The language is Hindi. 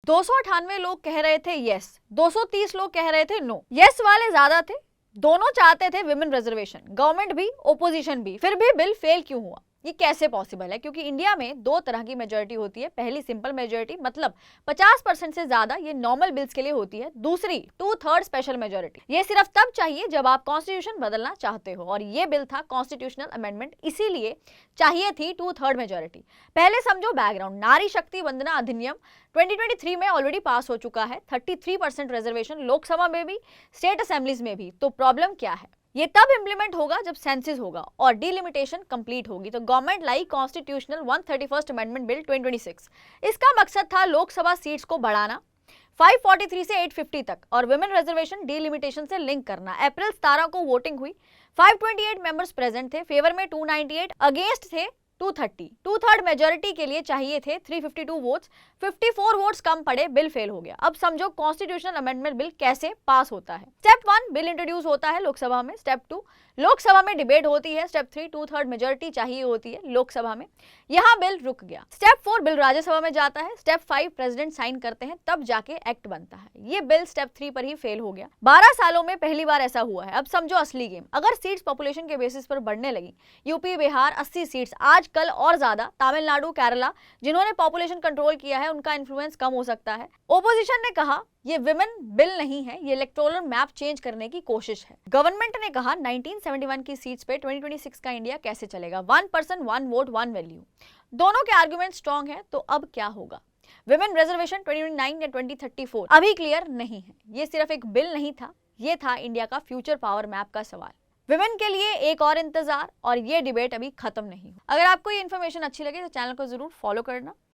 298 लोग कह रहे थे यस, 230 लोग कह रहे थे नो। यस वाले ज्यादा थे, दोनों चाहते थे विमेन रिजर्वेशन, गवर्नमेंट भी ओपोजिशन भी। फिर भी बिल फेल क्यों हुआ? ये कैसे पॉसिबल है? क्योंकि इंडिया में दो तरह की मेजोरिटी होती है। पहली सिंपल मेजोरिटी, मतलब 50% से ज्यादा, ये नॉर्मल बिल्स के लिए होती है। दूसरी 2/3 स्पेशल मेजोरिटी। ये सिर्फ तब चाहिए जब आप कॉन्स्टिट्यूशन बदलना चाहते हो, और ये बिल था कॉन्स्टिट्यूशनल अमेंडमेंट, इसीलिए चाहिए थी 2/3 मेजोरिटी। पहले समझो बैकग्राउंड। नारी शक्ति वंदना अधिनियम 2023 में ऑलरेडी पास हो चुका है। 33% रिजर्वेशन लोकसभा में भी, स्टेट असेंबलीज में भी। तो प्रॉब्लम क्या है? ये तब इंप्लीमेंट होगा जब सेंसस होगा और डिलिमिटेशन कंप्लीट होगी। तो गवर्नमेंट लाई कॉन्स्टिट्यूशनल 131st अमेंडमेंट बिल 2026। इसका मकसद था लोकसभा सीट्स को बढ़ाना 543 से 850 तक, और विमेन रिजर्वेशन डिलिमिटेशन से लिंक करना। अप्रैल 17 को वोटिंग हुई। 528 मेंबर्स प्रेजेंट थे, फेवर में 298, अगेंस्ट थे 230। 2/3 मेजोरिटी के लिए चाहिए थे 352 वोट्स, 54 वोट्स कम पड़े, बिल फेल हो गया। अब समझो कॉन्स्टिट्यूशनल अमेंडमेंट बिल कैसे पास होता है। स्टेप 1 बिल इंट्रोड्यूस होता है लोकसभा में। स्टेप 2 लोकसभा में डिबेट होती है। स्टेप 3 2/3 मेजोरिटी चाहिए होती है लोकसभा में, यहाँ बिल रुक गया। स्टेप 4 बिल राज्यसभा में जाता है। स्टेप 5 प्रेसिडेंट साइन करते हैं, तब जाके एक्ट बनता है। ये बिल स्टेप 3 पर ही फेल हो गया। 12 सालों में पहली बार ऐसा हुआ है। अब समझो असली गेम। अगर सीट्स पॉपुलेशन के बेसिस पर बढ़ने लगी, यूपी बिहार 80 सीट्स, आज कल और ज्यादा तमिलनाडु केरला, जिन्होंने पॉपुलेशन कंट्रोल किया है, उनका इन्फ्लुएंस कम हो सकता है। ओपोजिशन ने कहा ये विमेन बिल नहीं है, ये इलेक्टोरल मैप चेंज करने की कोशिश है। गवर्नमेंट ने कहा 1971 की सीट्स पे 2026 का इंडिया कैसे चलेगा? 1 पर्सन 1 वोट 1 वैल्यू। दोनों के आर्गुमेंट स्ट्रॉन्ग है। तो अब क्या होगा? विमेन रिजर्वेशन 2029 या 2034 अभी क्लियर नहीं है। ये सिर्फ एक बिल नहीं था, ये था इंडिया का फ्यूचर पावर मैप का सवाल। विमेन के लिए एक और इंतजार, और ये डिबेट अभी खत्म नहीं। अगर आपको ये इन्फॉर्मेशन अच्छी लगे तो चैनल को जरूर फॉलो करना।